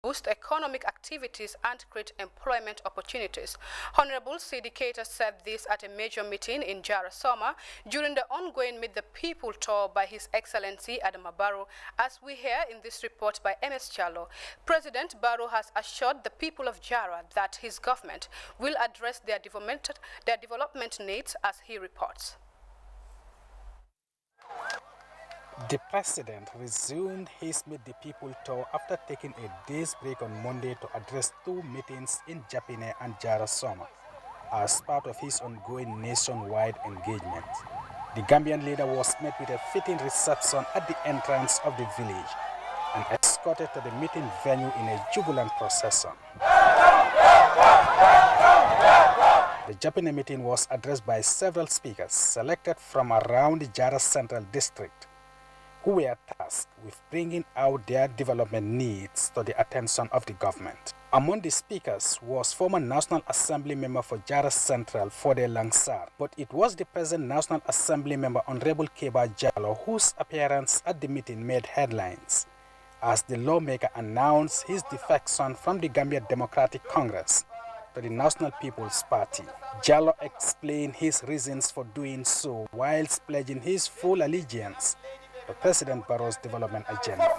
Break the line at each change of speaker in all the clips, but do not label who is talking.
boost economic activities and create employment opportunities. Honorable Sidi Keita said this at a major meeting in Jara Soma during the ongoing Meet the People tour by His Excellency Adama Barrow, as we hear in this report by MS Chalo. President Barrow has assured the people of Jara that his government will address their development needs, as he reports.
The president resumed his Meet the People tour after taking a day's break on Monday to address two meetings in Japine and Jara Soma as part of his ongoing nationwide engagement. The Gambian leader was met with a fitting reception at the entrance of the village and escorted to the meeting venue in a jubilant procession. The Japine meeting was addressed by several speakers selected from around the Jara Central District, who were tasked with bringing out their development needs to the attention of the government. Among the speakers was former National Assembly member for Jara Central, Fode Langsar, but it was the present National Assembly member, Honorable Keba Jallo, whose appearance at the meeting made headlines, as the lawmaker announced his defection from the Gambia Democratic Congress to the National People's Party. Jallo explained his reasons for doing so, whilst pledging his full allegiance to President Barrow's development agenda.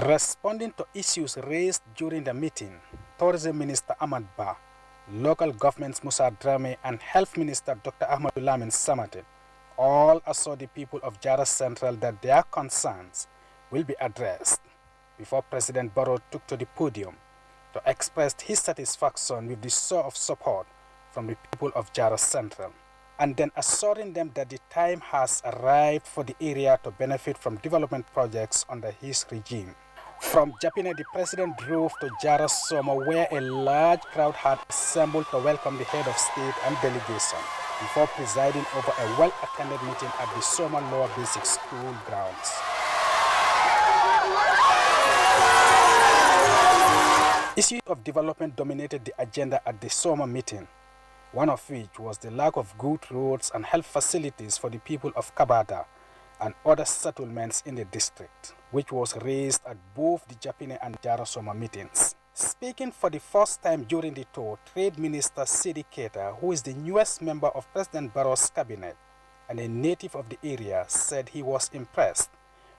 Responding to issues raised during the meeting, Tourism Minister Ahmad Ba, Local Governments Musa Drame, and Health Minister Dr. Ahmadu Lamin Samate all assured the people of Jara Central that their concerns will be addressed before President Barrow took to the podium to express his satisfaction with the show of support from the people of Jara Central, and then assuring them that the time has arrived for the area to benefit from development projects under his regime. From Japine, the president drove to Jara Soma, where a large crowd had assembled to welcome the head of state and delegation, before presiding over a well-attended meeting at the Soma Lower Basic School grounds. Issues of development dominated the agenda at the Soma meeting, one of which was the lack of good roads and health facilities for the people of Kabada and other settlements in the district, which was raised at both the Japine and Jara Soma meetings. Speaking for the first time during the tour, Trade Minister Sidi Keita, who is the newest member of President Barrow's cabinet and a native of the area, said he was impressed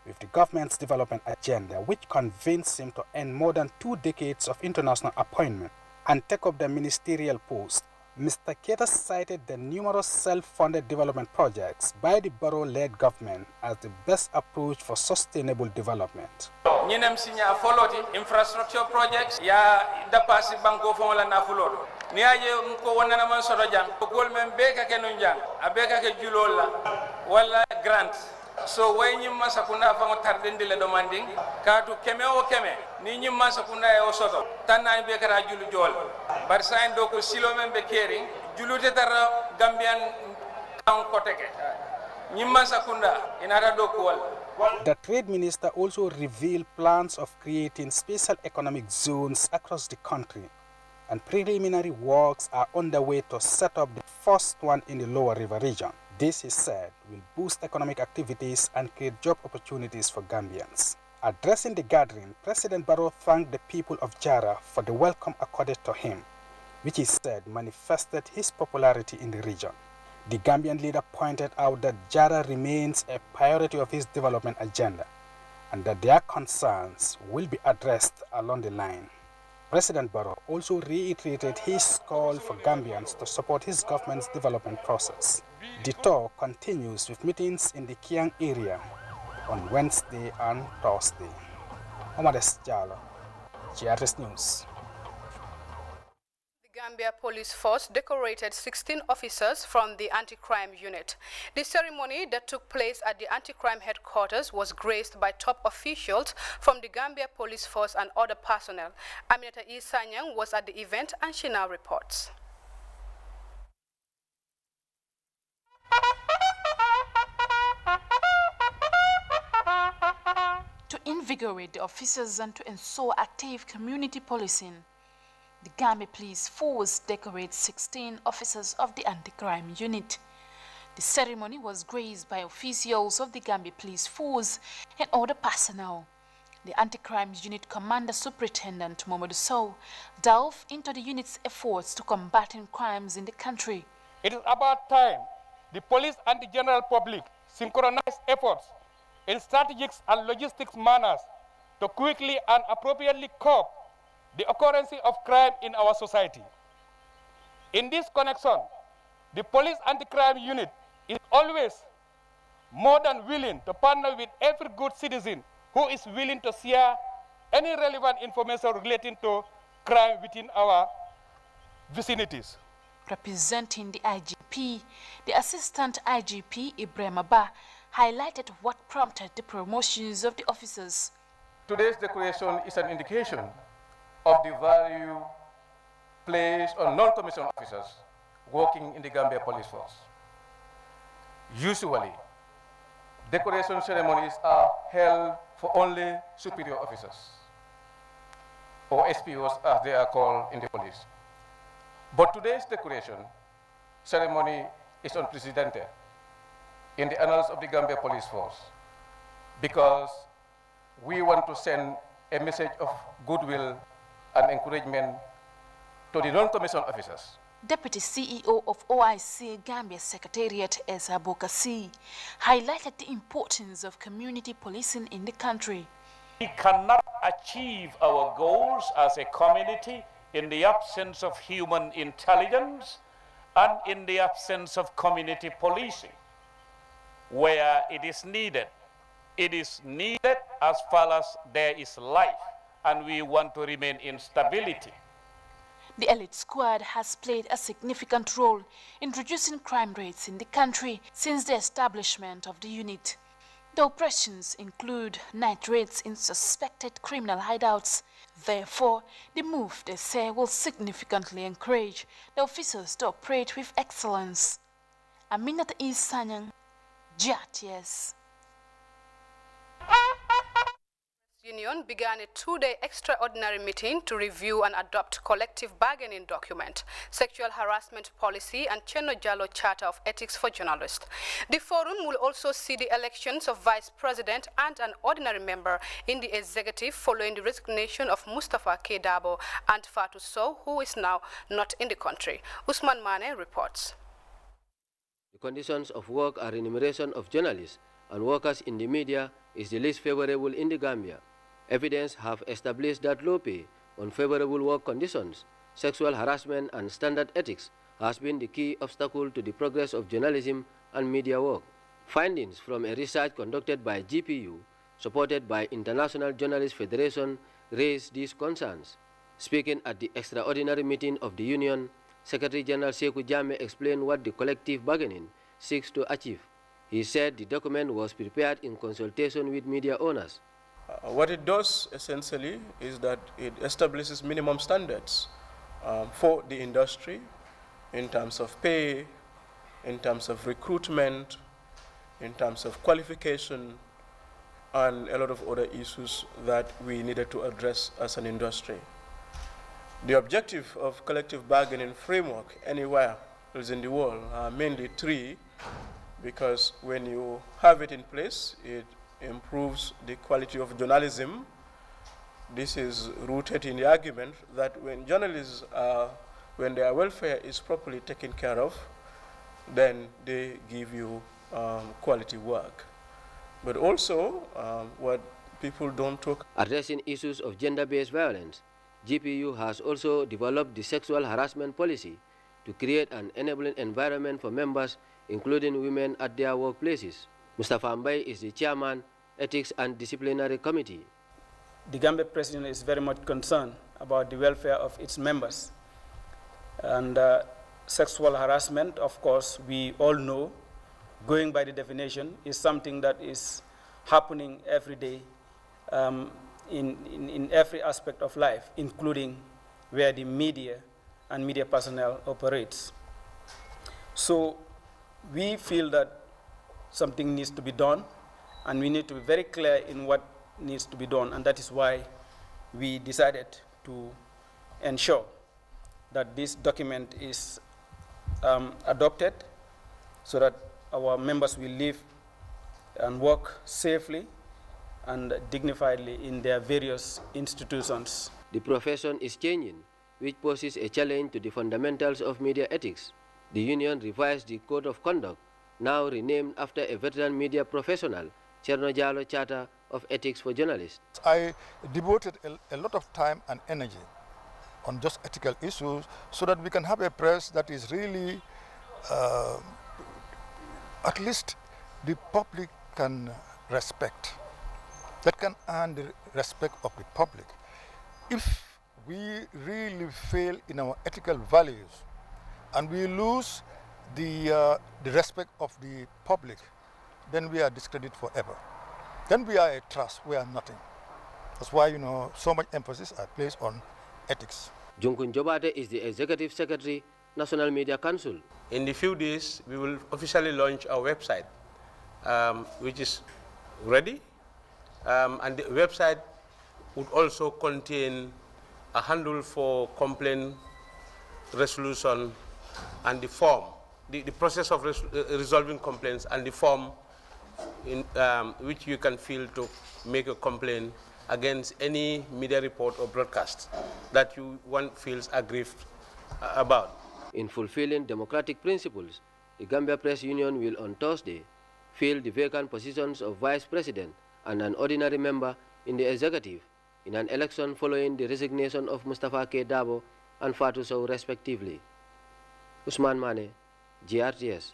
with the government's development agenda, which convinced him to end more than 2 decades of international appointment and take up the ministerial post. Mr. Keita cited the numerous self-funded development projects by the Barrow-led government as the best approach for sustainable development.
Ñinem signa foloti infrastructure projects ya dapasi banko fola na fuloto ni aje ko wonana man soto jang gol men be ka kenun jang abeka ke julola wala grant. So way ñim masa kuna fango tardende le demanding katu keme o keme ni ñim masa kuna e o soto tanna be kara julu jol bar sain do ko silo men be kering julute tar gambian kan koteke ñim masa kunda inara do ko wal.
The Trade Minister also revealed plans of creating special economic zones across the country, and preliminary works are underway to set up the first one in the Lower River region. This, he said, will boost economic activities and create job opportunities for Gambians. Addressing the gathering, President Barrow thanked the people of Jara for the welcome accorded to him, which he said manifested his popularity in the region. The Gambian leader pointed out that Jara remains a priority of his development agenda and that their concerns will be addressed along the line. President Barrow also reiterated his call for Gambians to support his government's development process. The tour continues with meetings in the Kiang area on Wednesday and Thursday. Omar Esjalo, GRS News.
The Gambia Police Force decorated 16 officers from the anti-crime unit. The ceremony that took place at the anti-crime headquarters was graced by top officials from the Gambia Police Force and other personnel. Aminata Isanyang was at the event and she now reports.
To invigorate the officers and to ensure active community policing, The Gambia Police Force decorates 16 officers of the anti-crime unit. The ceremony was graced by officials of the Gambia Police Force and other personnel. The anti-crime unit commander superintendent Momodu Sow delved into the unit's efforts to combating crimes in the country.
It is about time the police and the general public synchronize efforts in strategic and logistics manners to quickly and appropriately curb the occurrence of crime in our society. In this connection, the police anti-crime unit is always more than willing to partner with every good citizen who is willing to share any relevant information relating to crime within our vicinities.
Representing the IGP, the Assistant IGP Ibrahim Abba highlighted what prompted the promotions of the officers.
Today's declaration is an indication of the value placed on non-commissioned officers working in the Gambia Police Force. Usually, decoration ceremonies are held for only superior officers, or SPOs as they are called in the police. But today's decoration ceremony is unprecedented in the annals of the Gambia Police Force because we want to send a message of goodwill and encouragement to the non-commissioned officers.
Deputy CEO of OIC Gambia Secretariat Esa Bokasi highlighted the importance of community policing in the country.
We cannot achieve our goals as a community in the absence of human intelligence and in the absence of community policing. Where it is needed as far as there is life, and we want to remain in stability.
The elite squad has played a significant role in reducing crime rates in the country since the establishment of the unit. The operations include night raids in suspected criminal hideouts. Therefore, the move, they say, will significantly encourage the officers to operate with excellence. Aminata Isanyang, Grts.
Union began a two-day extraordinary meeting to review and adopt collective bargaining document, sexual harassment policy and Cheno Jallo Charter of Ethics for Journalists. The forum will also see the elections of vice president and an ordinary member in the executive following the resignation of Mustafa K. Dabo and Fatou Sow, who is now not in the country. Usman Mane reports.
The conditions of work and remuneration of journalists and workers in the media is the least favorable in the Gambia. Evidence have established that low pay, unfavorable work conditions, sexual harassment and standard ethics has been the key obstacle to the progress of journalism and media work. Findings from a research conducted by GPU, supported by International Journalists Federation, raised these concerns. Speaking at the extraordinary meeting of the Union, Secretary General Sekou Jammeh explained what the collective bargaining seeks to achieve. He said the document was prepared in consultation with media owners.
What it does essentially is that it establishes minimum standards for the industry in terms of pay, in terms of recruitment, in terms of qualification, and a lot of other issues that we needed to address as an industry. The objective of collective bargaining framework anywhere else in the world are mainly three, because when you have it in place, it improves the quality of journalism. This is rooted in the argument that when journalists when their welfare is properly taken care of, then they give you quality work. But also, what people don't talk.
Addressing issues of gender-based violence, GPU has also developed the sexual harassment policy to create an enabling environment for members, including women at their workplaces. Mustafa Mbai is the chairman, Ethics and Disciplinary Committee.
The Gambia President is very much concerned about the welfare of its members. And sexual harassment, of course, we all know, going by the definition, is something that is happening every day in every aspect of life, including where the media and media personnel operates. So we feel that something needs to be done, and we need to be very clear in what needs to be done, and that is why we decided to ensure that this document is adopted so that our members will live and work safely and dignifiedly in their various institutions.
The profession is changing, which poses a challenge to the fundamentals of media ethics. The union revised the Code of Conduct, now renamed after a veteran media professional, Cherno Jallow Charter of Ethics for Journalists.
I devoted a lot of time and energy on just ethical issues so that we can have a press that is really, at least the public can respect, that can earn the respect of the public. If we really fail in our ethical values and we lose the respect of the public, then we are discredited forever. Then we are a trust, we are nothing. That's why, so much emphasis is placed on ethics.
Junkun Jobate is the Executive Secretary, National Media Council.
In a few days, we will officially launch our website, which is ready. And the website would also contain a handle for complaint resolution and the form, the process of resolving complaints and the form in which you can fill to make a complaint against any media report or broadcast that one feels aggrieved about.
In fulfilling democratic principles, the Gambia Press Union will on Thursday fill the vacant positions of Vice President and an ordinary member in the executive in an election following the resignation of Mustafa K. Dabo and Fatou Sow respectively. Usman Mane, GRTS.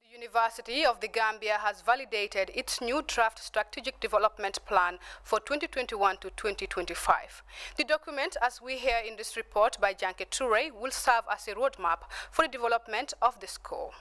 The University of the Gambia has validated its new draft strategic development plan for 2021 to 2025. The document, as we hear in this report by Janke Toure, will serve as a roadmap for the development of the school.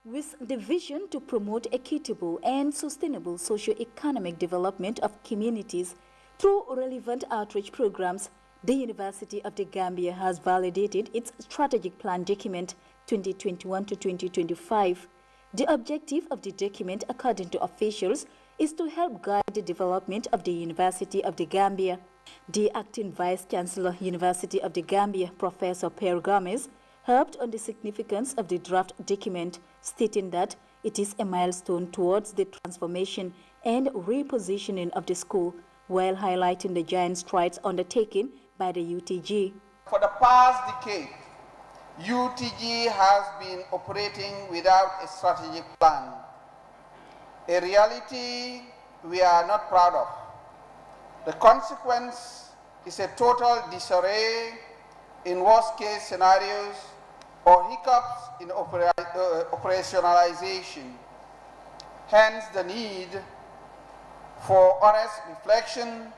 With the vision to promote equitable and sustainable socio-economic development of communities through relevant outreach programs, the University of the Gambia has validated its strategic plan document 2021 to 2025. The objective of the document, according to officials, is to help guide the development of the University of the Gambia. The acting Vice-Chancellor, University of the Gambia, Professor Per Gomez, harped on the significance of the draft document, stating that it is a milestone towards the transformation and repositioning of the school, while highlighting the giant strides undertaken by the UTG.
For the past decade, UTG has been operating without a strategic plan, a reality we are not proud of. The consequence is a total disarray in worst-case scenarios or hiccups in operationalization. Hence the need for honest reflection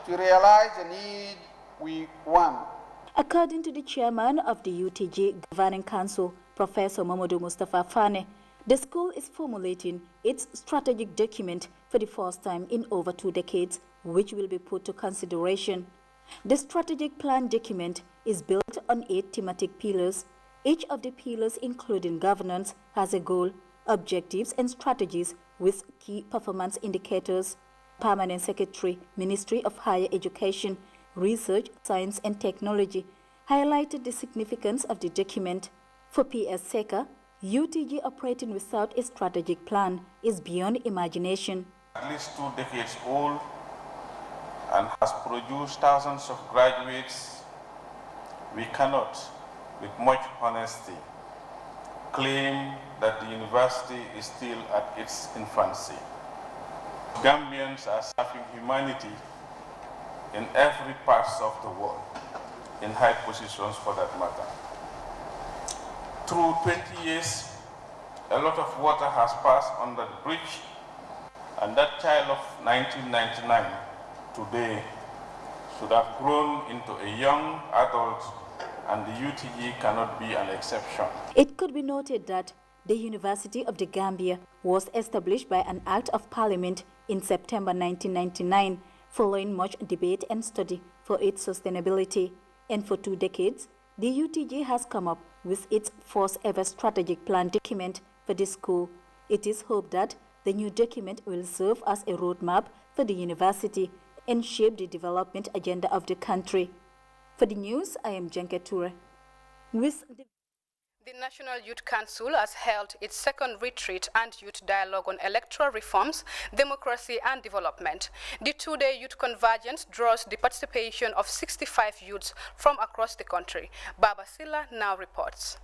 to realize the need we want.
According to the chairman of the UTG Governing Council, Professor Mamadou Mustafa Fane, the school is formulating its strategic document for the first time in over 2 decades, which will be put to consideration. The strategic plan document is built on 8 thematic pillars. Each of the pillars, including governance, has a goal, objectives, and strategies with key performance indicators. Permanent Secretary, Ministry of Higher Education, Research, Science and Technology, highlighted the significance of the document. For PS Seka, UTG operating without a strategic plan is beyond imagination.
At least 2 decades old and has produced thousands of graduates, we cannot, with much honesty, claim that the university is still at its infancy. Gambians are serving humanity in every part of the world, in high positions for that matter. Through 20 years, a lot of water has passed under the bridge, and that child of 1999 today should have grown into a young adult, and the UTG cannot be an exception.
It could be noted that the University of the Gambia was established by an Act of Parliament in September 1999, following much debate and study for its sustainability. And for 2 decades, the UTG has come up with its first ever strategic plan document for the school. It is hoped that the new document will serve as a roadmap for the university and shape the development agenda of the country. For the news, I am Janke Toure.
The National Youth Council has held its second retreat and youth dialogue on electoral reforms, democracy and development. The two-day youth convergence draws the participation of 65 youths from across the country. Baba Silla now reports.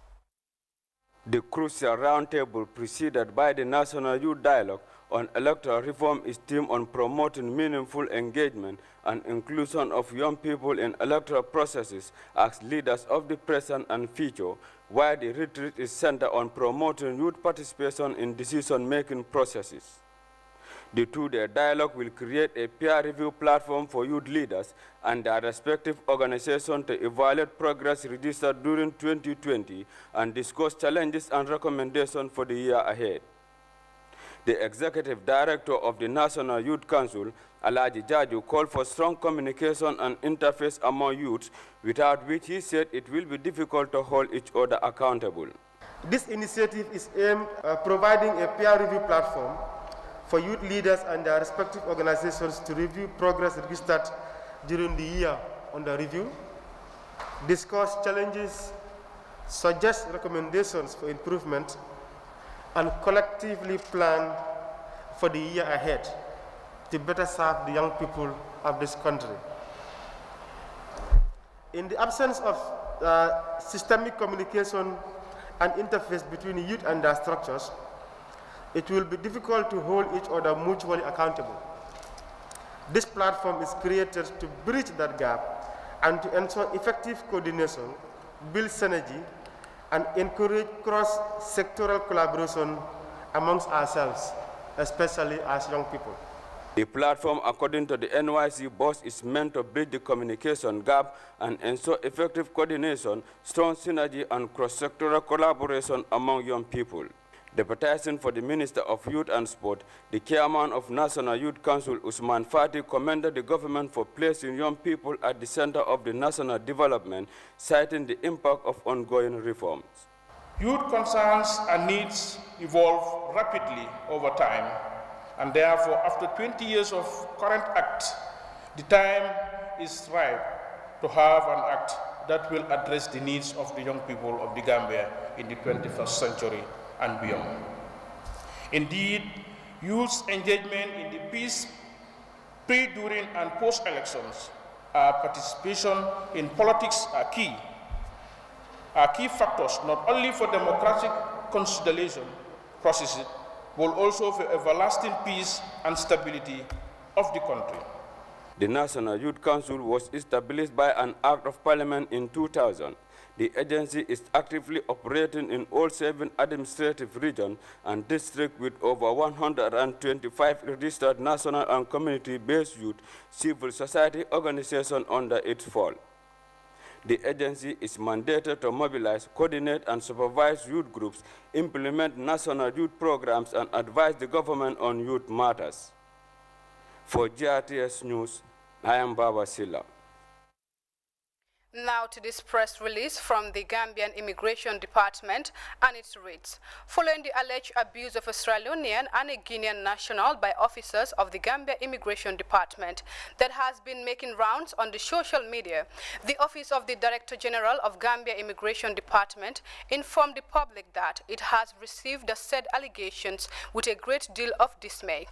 The crucial roundtable preceded by the National Youth Dialogue on electoral reform is themed on promoting meaningful engagement and inclusion of young people in electoral processes as leaders of the present and future, while the retreat is centered on promoting youth participation in decision-making processes. The two-day dialogue will create a peer-review platform for youth leaders and their respective organizations to evaluate progress registered during 2020 and discuss challenges and recommendations for the year ahead. The Executive Director of the National Youth Council, Alaji Jaju, called for strong communication and interface among youths, without which he said it will be difficult to hold each other accountable.
This initiative is aimed at providing a peer review platform for youth leaders and their respective organizations to review progress registered during the year under review, discuss challenges, suggest recommendations for improvement, and collectively plan for the year ahead to better serve the young people of this country. In the absence of systemic communication and interface between youth and their structures, it will be difficult to hold each other mutually accountable. This platform is created to bridge that gap and to ensure effective coordination, build synergy, and encourage cross-sectoral collaboration amongst ourselves, especially as young people.
The platform, according to the NYC boss, is meant to bridge the communication gap and ensure effective coordination, strong synergy, and cross-sectoral collaboration among young people. Deputizing for the Minister of Youth and Sport, the chairman of National Youth Council, Usman Fati, commended the government for placing young people at the center of the national development, citing the impact of ongoing reforms.
Youth concerns and needs evolve rapidly over time, and therefore, after 20 years of current act, the time is ripe to have an act that will address the needs of the young people of the Gambia in the 21st century and beyond. Indeed, youth's engagement in the peace, pre, during, and post-elections, participation in politics are key factors not only for democratic consolidation processes, but also for everlasting peace and stability of the country.
The National Youth Council was established by an Act of Parliament in 2000. The agency is actively operating in all 7 administrative regions and districts with over 125 registered national and community-based youth civil society organizations under its fold. The agency is mandated to mobilize, coordinate, and supervise youth groups, implement national youth programs, and advise the government on youth matters. For GRTS News, I am Baba Silla.
Now to this press release from the Gambian Immigration Department, and it reads: following the alleged abuse of Australian and a Guinean national by officers of the Gambia Immigration Department that has been making rounds on the social media, the Office of the Director General of Gambia Immigration Department informed the public that it has received the said allegations with a great deal of dismay.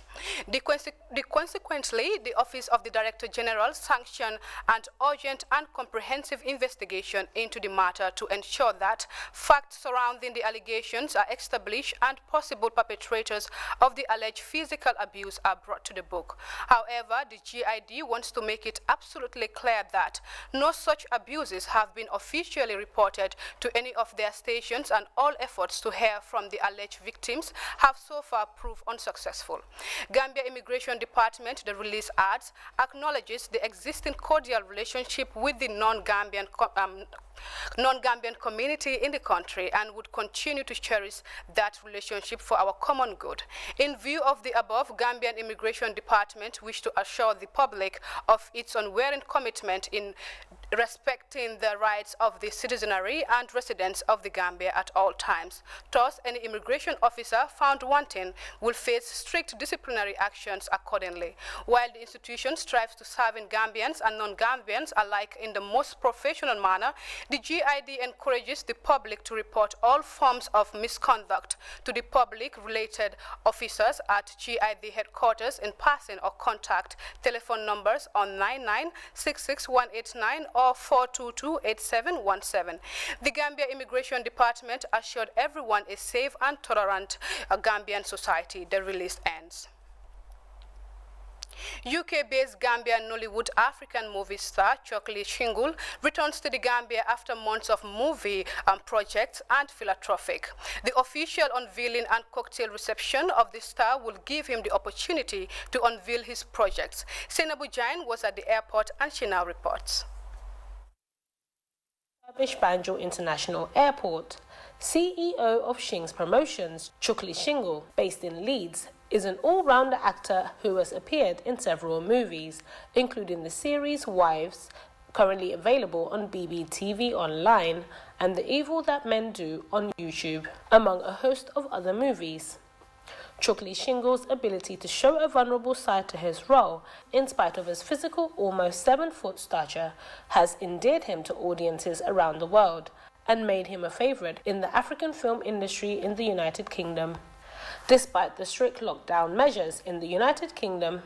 Consequently, the Office of the Director General sanctioned an urgent and comprehensive investigation into the matter to ensure that facts surrounding the allegations are established and possible perpetrators of the alleged physical abuse are brought to the book. However, the GID wants to make it absolutely clear that no such abuses have been officially reported to any of their stations, and all efforts to hear from the alleged victims have so far proved unsuccessful. Gambia Immigration Department, the release adds, acknowledges the existing cordial relationship with the non-Gambian non-Gambian community in the country and would continue to cherish that relationship for our common good. In view of the above, Gambian Immigration Department wish to assure the public of its unwavering commitment in respecting the rights of the citizenry and residents of the Gambia at all times. Thus, any immigration officer found wanting will face strict disciplinary actions accordingly. While the institution strives to serve Gambians and non-Gambians alike in the most professional manner, the GID encourages the public to report all forms of misconduct to the public-related officers at GID headquarters in person or contact telephone numbers on 99-66189 or 422-8717. The Gambia Immigration Department assured everyone a safe and tolerant Gambian society. The release ends. UK-based Gambian Nollywood African movie star Chokli Shingul returns to the Gambia after months of movie projects and philanthropic. The official unveiling and cocktail reception of the star will give him the opportunity to unveil his projects. Senabu Jain was at the airport and she now reports.
Banjul International Airport. CEO of Shing's Promotions, Chokli Shingul, based in Leeds, is an all-rounder actor who has appeared in several movies, including the series Wives, currently available on BBTV Online, and The Evil That Men Do on YouTube, among a host of other movies. Chokli Shingul's ability to show a vulnerable side to his role, in spite of his physical almost 7-foot stature, has endeared him to audiences around the world and made him a favourite in the African film industry in the United Kingdom. Despite the strict lockdown measures in the United Kingdom,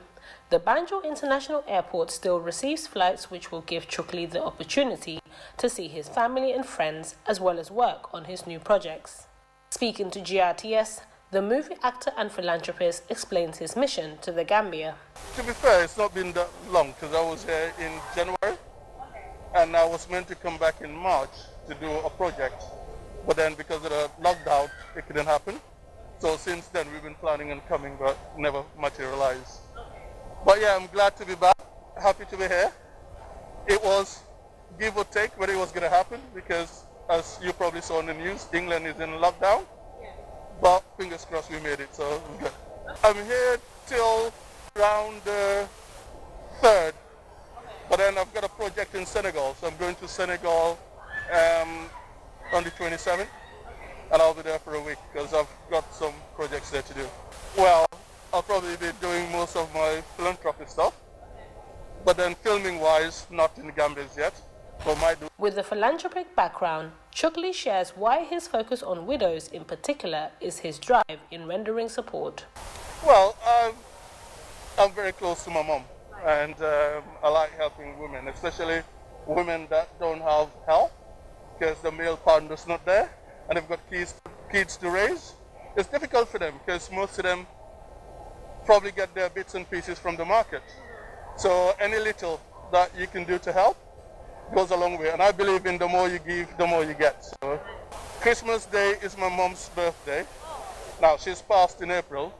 the Banjul International Airport still receives flights which will give Chokli the opportunity to see his family and friends as well as work on his new projects. Speaking to GRTS, the movie actor and philanthropist explains his mission to the Gambia.
To be fair, it's not been that long because I was here in January and I was meant to come back in March to do a project, but then because of the lockdown, it couldn't happen. So since then, we've been planning on coming, but never materialized. But yeah, I'm glad to be back, happy to be here. It was give or take whether it was going to happen, because as you probably saw in the news, England is in lockdown. But fingers crossed we made it, so I'm good. I'm here till around the 3rd, but then I've got a project in Senegal, so I'm going to Senegal on the 27th. And I'll be there for a week because I've got some projects there to do. Well, I'll probably be doing most of my philanthropy stuff, but then filming-wise, not in the Gambia yet. But might do.
With a philanthropic background, Chokli shares why his focus on widows in particular is his drive in rendering support.
Well, I'm very close to my mom, and I like helping women, especially women that don't have help because the male partner's not there. And they've got kids to raise. It's difficult for them because most of them probably get their bits and pieces from the market. So any little that you can do to help goes a long way. And I believe in the more you give, the more you get. So Christmas Day is my mom's birthday. Now she's passed in April,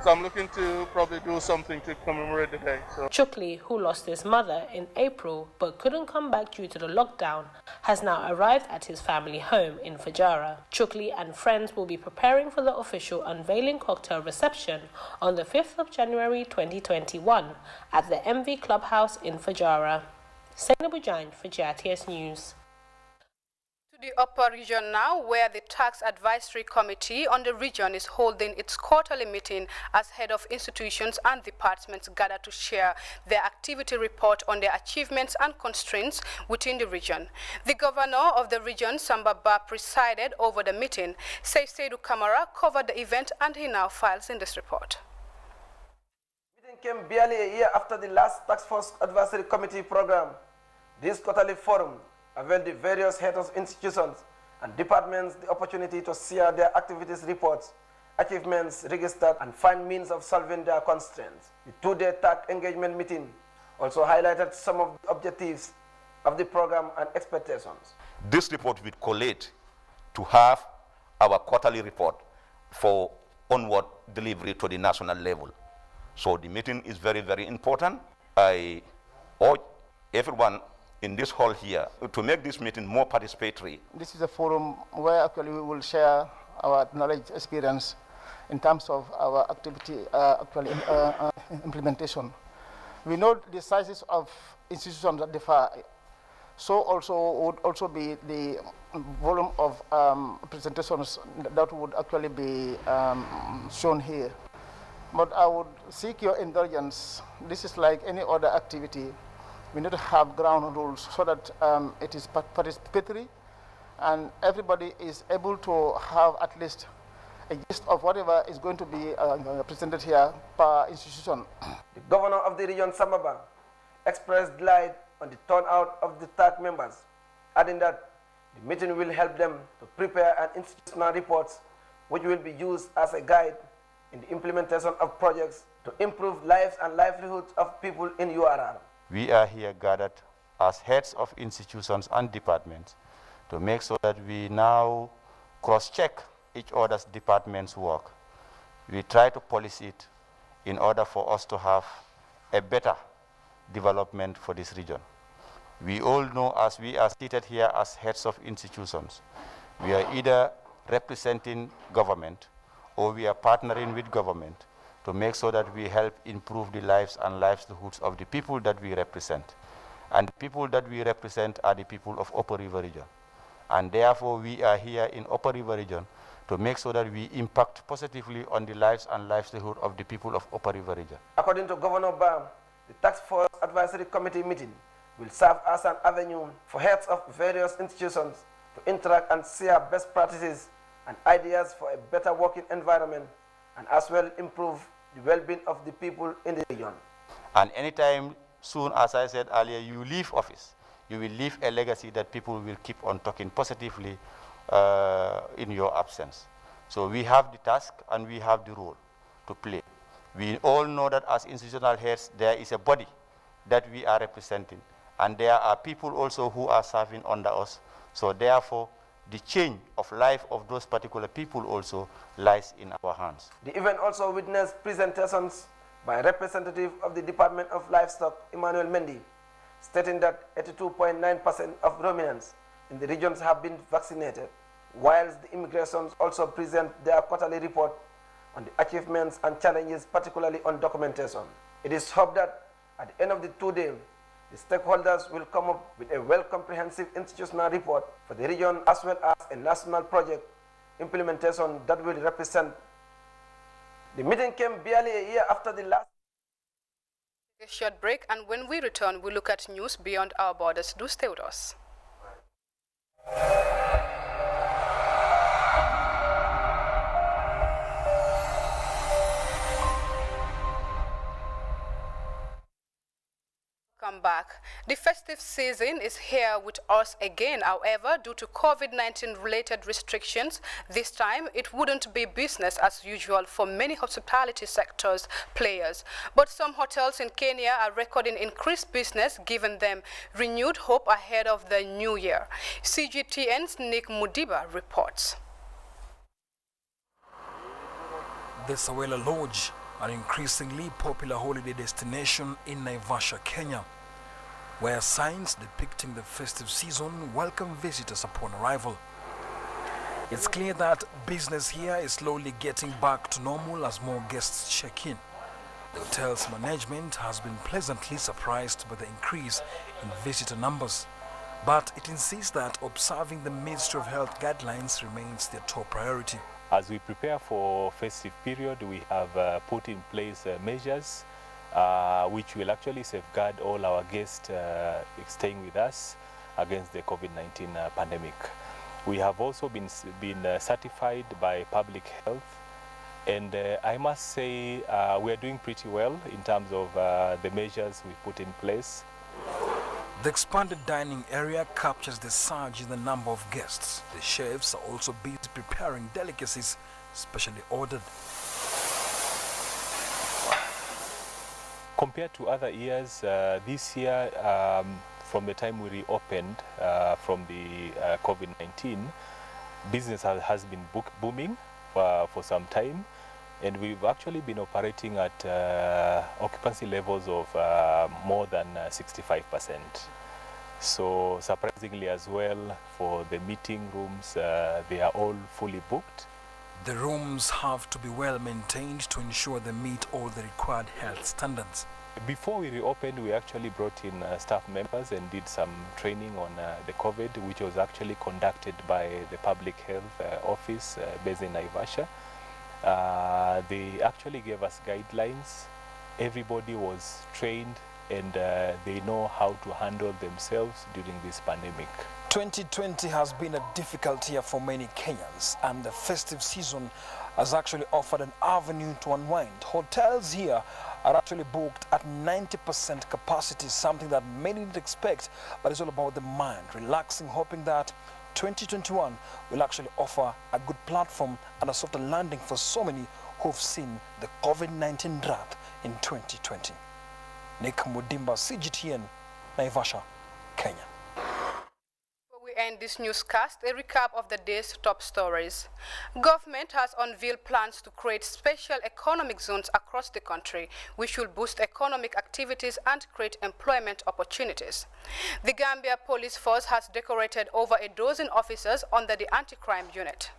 so I'm looking to probably do something to commemorate the day. So.
Chokli, who lost his mother in April but couldn't come back due to the lockdown, has now arrived at his family home in Fajara. Chokli and friends will be preparing for the official unveiling cocktail reception on the 5th of January 2021 at the MV Clubhouse in Fajara. Senabu Jain for GRTS News.
The upper region now, where the Tax Advisory Committee on the region is holding its quarterly meeting as head of institutions and departments gather to share their activity report on their achievements and constraints within the region. The governor of the region, Samba Ba, presided over the meeting. Seydou Kamara covered the event and he now files in this report.
The meeting came barely a year after the last Tax Force Advisory Committee program. This quarterly forum availed the various heads of institutions and departments the opportunity to share their activities reports, achievements registered, and find means of solving their constraints. The two-day TAC engagement meeting also highlighted some of the objectives of the program and expectations.
This report will collate to have our quarterly report for onward delivery to the national level. So the meeting is very, very important. I urge everyone in this hall here to make this meeting more participatory.
This is a forum where actually we will share our knowledge, experience in terms of our activity, implementation. We know the sizes of institutions that differ, so also would also be the volume of presentations that would actually be shown here. But I would seek your indulgence. This is like any other activity. We need to have ground rules so that it is participatory and everybody is able to have at least a gist of whatever is going to be presented here per institution.
The governor of the region, Samaba, expressed delight on the turnout of the TAC members, adding that the meeting will help them to prepare an institutional report which will be used as a guide in the implementation of projects to improve lives and livelihoods of people in URR.
We are here gathered as heads of institutions and departments to make sure that we now cross-check each other's department's work. We try to polish it in order for us to have a better development for this region. We all know, as we are seated here as heads of institutions, we are either representing government or we are partnering with government to make sure that we help improve the lives and livelihoods of the people that we represent. And the people that we represent are the people of Upper River Region. And therefore, we are here in Upper River Region to make sure that we impact positively on the lives and livelihood of the people of Upper River Region.
According to Governor Bam, the Task Force Advisory Committee meeting will serve as an avenue for heads of various institutions to interact and share best practices and ideas for a better working environment and as well improve the well-being of the people in the region.
And anytime soon, as I said earlier, you leave office, you will leave a legacy that people will keep on talking positively in your absence. So we have the task and we have the role to play. We all know that as institutional heads, there is a body that we are representing. And there are people also who are serving under us. So therefore, the change of life of those particular people also lies in our hands.
The event also witnessed presentations by a representative of the Department of Livestock, Emmanuel Mendy, stating that 82.9% of ruminants in the regions have been vaccinated, whilst the immigrations also present their quarterly report on the achievements and challenges, particularly on documentation. It is hoped that at the end of the 2 days, the stakeholders will come up with a well-comprehensive institutional report for the region as well as a national project implementation that will represent. The meeting came barely a year after the last.
A short break, and when we return, we'll look at news beyond our borders. Do stay with us. Welcome back. The festive season is here with us again. However, due to COVID-19 related restrictions, this time it wouldn't be business as usual for many hospitality sectors players. But some hotels in Kenya are recording increased business, giving them renewed hope ahead of the new year. CGTN's Nick Mudiba reports.
The Sawela Lodge, an increasingly popular holiday destination in Naivasha, Kenya, where signs depicting the festive season welcome visitors upon arrival. It's clear that business here is slowly getting back to normal as more guests check in. The hotel's management has been pleasantly surprised by the increase in visitor numbers, but it insists that observing the Ministry of Health guidelines remains their top priority.
As we prepare for festive period, we have put in place measures which will actually safeguard all our guests staying with us against the COVID-19 pandemic. We have also been certified by public health, and I must say we are doing pretty well in terms of the measures we put in place.
The expanded dining area captures the surge in the number of guests. The chefs are also busy preparing delicacies specially ordered.
Compared to other years, this year, from the time we reopened from the COVID-19, business has been booming for some time, and we've actually been operating at occupancy levels of more than 65%. So surprisingly as well, for the meeting rooms, they are all fully booked.
The rooms have to be well maintained to ensure they meet all the required health standards.
Before we reopened, we actually brought in staff members and did some training on the COVID, which was actually conducted by the Public Health Office based in Naivasha. They actually gave us guidelines. Everybody was trained and they know how to handle themselves during this pandemic.
2020 has been a difficult year for many Kenyans, and the festive season has actually offered an avenue to unwind. Hotels here are actually booked at 90% capacity, something that many didn't expect, but it's all about the mind, relaxing, hoping that 2021 will actually offer a good platform and a softer landing for so many who've seen the COVID-19 drought in 2020. Nick Mudimba, CGTN, Naivasha, Kenya.
End this newscast, a recap of the day's top stories. Government has unveiled plans to create special economic zones across the country, which will boost economic activities and create employment opportunities. The Gambia Police Force has decorated over a dozen officers under the anti-crime unit.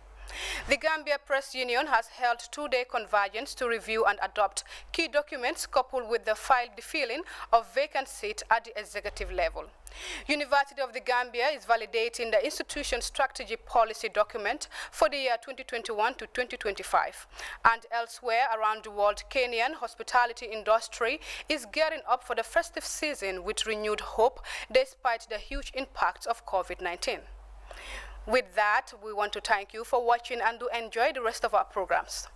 The Gambia Press Union has held 2-day convergence to review and adopt key documents coupled with the filling of vacant seats at the executive level. University of the Gambia is validating the institution's strategy policy document for the year 2021 to 2025. And elsewhere around the world, Kenyan hospitality industry is gearing up for the festive season with renewed hope despite the huge impacts of COVID-19. With that, we want to thank you for watching and do enjoy the rest of our programs.